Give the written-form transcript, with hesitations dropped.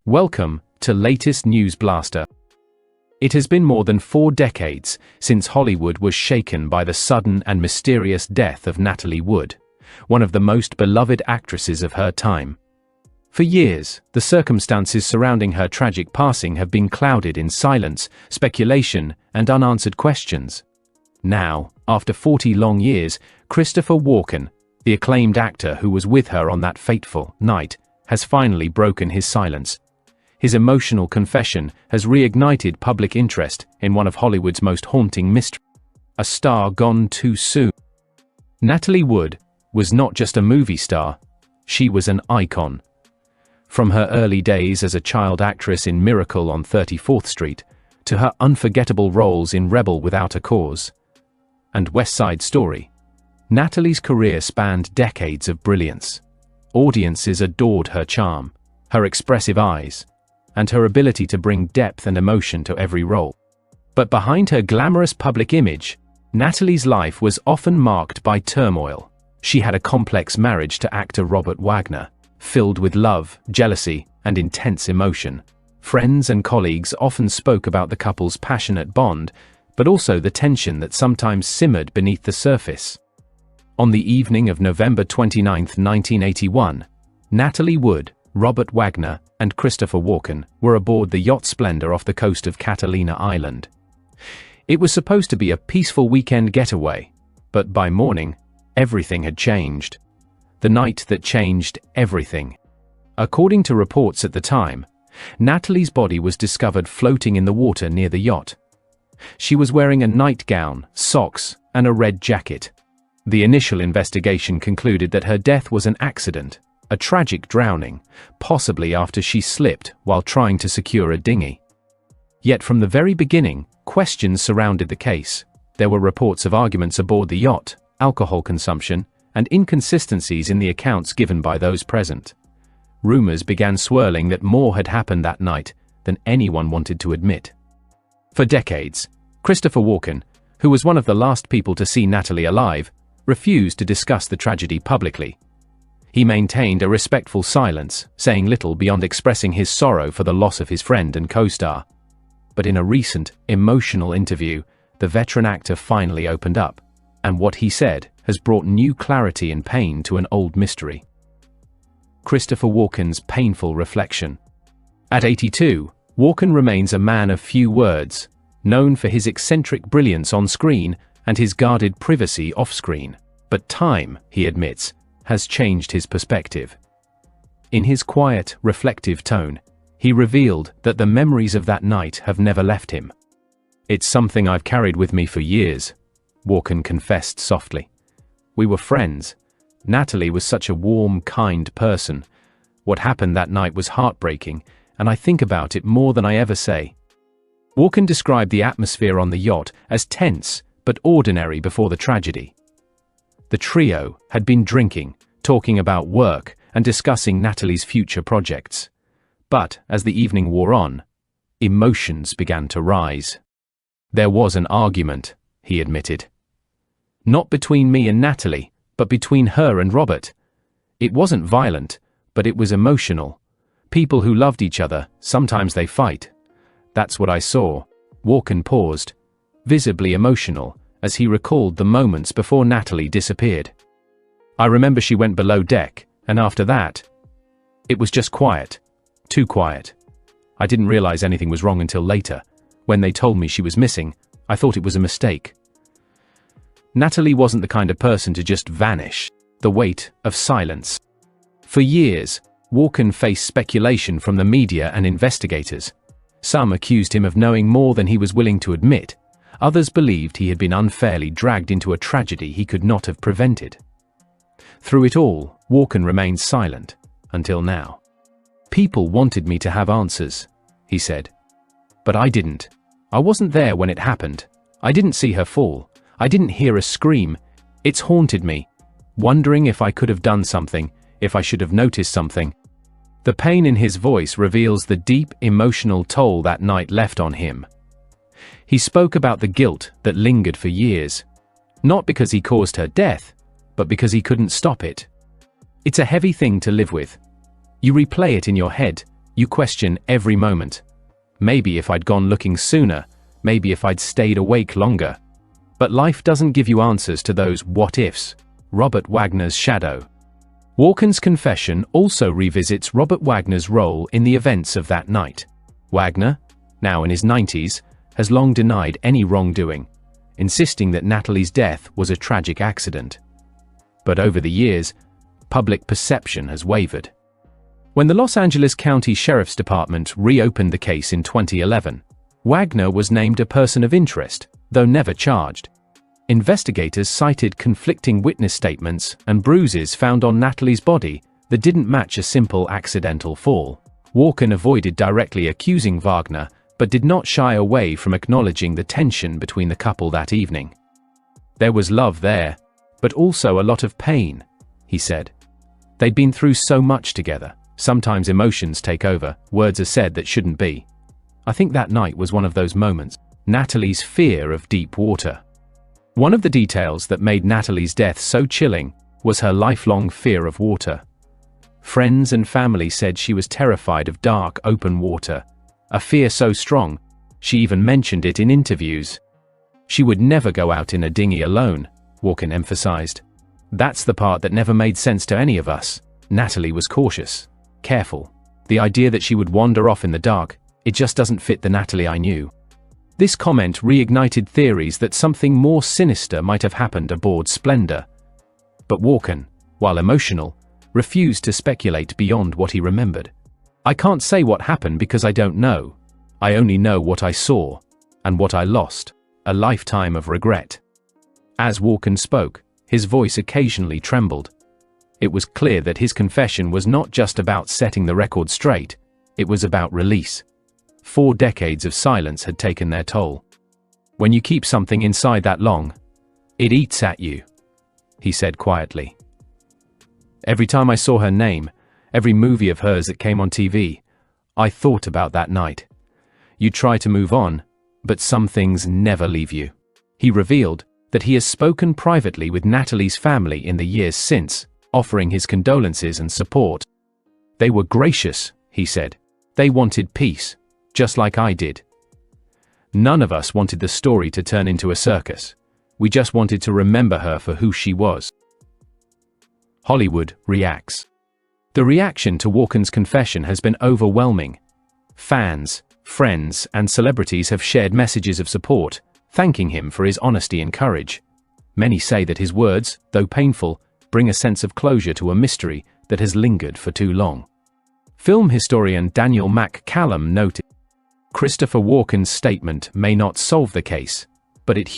Welcome to latest News Blaster. It has been more than 4 decades since Hollywood was shaken by the sudden and mysterious death of Natalie Wood, one of the most beloved actresses of her time. For years, the circumstances surrounding her tragic passing have been clouded in silence, speculation, and unanswered questions. Now, after 40 long years, Christopher Walken, the acclaimed actor who was with her on that fateful night, has finally broken his silence. His emotional confession has reignited public interest in one of Hollywood's most haunting mysteries: a star gone too soon. Natalie Wood was not just a movie star, she was an icon. From her early days as a child actress in Miracle on 34th Street, to her unforgettable roles in Rebel Without a Cause and West Side Story, Natalie's career spanned decades of brilliance. Audiences adored her charm, her expressive eyes, and her ability to bring depth and emotion to every role. But behind her glamorous public image, Natalie's life was often marked by turmoil. She had a complex marriage to actor Robert Wagner, filled with love, jealousy, and intense emotion. Friends and colleagues often spoke about the couple's passionate bond, but also the tension that sometimes simmered beneath the surface. On the evening of November 29, 1981, Natalie Wood, Robert Wagner, and Christopher Walken were aboard the yacht Splendour off the coast of Catalina Island. It was supposed to be a peaceful weekend getaway, but by morning, everything had changed. The night that changed everything. According to reports at the time, Natalie's body was discovered floating in the water near the yacht. She was wearing a nightgown, socks, and a red jacket. The initial investigation concluded that her death was an accident, a tragic drowning, possibly after she slipped while trying to secure a dinghy. Yet from the very beginning, questions surrounded the case. There were reports of arguments aboard the yacht, alcohol consumption, and inconsistencies in the accounts given by those present. Rumors began swirling that more had happened that night than anyone wanted to admit. For decades, Christopher Walken, who was one of the last people to see Natalie alive, refused to discuss the tragedy publicly. He maintained a respectful silence, saying little beyond expressing his sorrow for the loss of his friend and co-star. But in a recent, emotional interview, the veteran actor finally opened up, and what he said has brought new clarity and pain to an old mystery. Christopher Walken's painful reflection. At 82, Walken remains a man of few words, known for his eccentric brilliance on screen and his guarded privacy off-screen. But time, he admits, has changed his perspective. In his quiet, reflective tone, he revealed that the memories of that night have never left him. "It's something I've carried with me for years," Walken confessed softly. "We were friends. Natalie was such a warm, kind person. What happened that night was heartbreaking, and I think about it more than I ever say." Walken described the atmosphere on the yacht as tense but ordinary before the tragedy. The trio had been drinking, talking about work, and discussing Natalie's future projects. But as the evening wore on, emotions began to rise. "There was an argument," he admitted. "Not between me and Natalie, but between her and Robert. It wasn't violent, but it was emotional. People who loved each other, sometimes they fight. That's what I saw." Walken paused, visibly emotional, as he recalled the moments before Natalie disappeared. "I remember she went below deck, and after that, it was just quiet. Too quiet. I didn't realize anything was wrong until later. When they told me she was missing, I thought it was a mistake." Natalie wasn't the kind of person to just vanish. The weight of silence. For years, Walken faced speculation from the media and investigators. Some accused him of knowing more than he was willing to admit. Others believed he had been unfairly dragged into a tragedy he could not have prevented. Through it all, Walken remained silent, until now. "People wanted me to have answers," he said. "But I didn't. I wasn't there when it happened. I didn't see her fall. I didn't hear a scream. It's haunted me, wondering if I could have done something, if I should have noticed something." The pain in his voice reveals the deep emotional toll that night left on him. He spoke about the guilt that lingered for years, not because he caused her death, but because he couldn't stop it. It's a heavy thing to live with. You replay it in your head, You question every moment. Maybe if I'd gone looking sooner, maybe if I'd stayed awake longer. But life doesn't give you answers to those what-ifs. Robert Wagner's shadow. Walken's confession also revisits Robert Wagner's role in the events of that night. Wagner, now in his 90s, has long denied any wrongdoing, insisting that Natalie's death was a tragic accident. But over the years, public perception has wavered. When the Los Angeles County Sheriff's Department reopened the case in 2011, Wagner was named a person of interest, though never charged. Investigators cited conflicting witness statements and bruises found on Natalie's body that didn't match a simple accidental fall. Walken avoided directly accusing Wagner, but did not shy away from acknowledging the tension between the couple that evening. There was love there, but also a lot of pain, he said. They'd been through so much together. Sometimes emotions take over, words are said that shouldn't be. I think that night was one of those moments. Natalie's fear of deep water. One of the details that made Natalie's death so chilling was her lifelong fear of water. Friends and family said she was terrified of dark, open water, a fear so strong, she even mentioned it in interviews. She would never go out in a dinghy alone, Walken emphasized. That's the part that never made sense to any of us. Natalie was cautious, careful. The idea that she would wander off in the dark, it just doesn't fit the Natalie I knew. This comment reignited theories that something more sinister might have happened aboard Splendour. But Walken, while emotional, refused to speculate beyond what he remembered. I can't say what happened because I don't know. I only know what I saw, and what I lost, a lifetime of regret. As Walken spoke, his voice occasionally trembled. It was clear that his confession was not just about setting the record straight, it was about release. 4 decades of silence had taken their toll. When you keep something inside that long, it eats at you, he said quietly. Every time I saw her name, every movie of hers that came on TV, I thought about that night. You try to move on, but some things never leave you. He revealed that he has spoken privately with Natalie's family in the years since, offering his condolences and support. They were gracious, he said. They wanted peace, just like I did. None of us wanted the story to turn into a circus. We just wanted to remember her for who she was. Hollywood reacts. The reaction to Walken's confession has been overwhelming. Fans, friends, and celebrities have shared messages of support, thanking him for his honesty and courage. Many say that his words, though painful, bring a sense of closure to a mystery that has lingered for too long. Film historian Daniel McCallum noted, Christopher Walken's statement may not solve the case, but it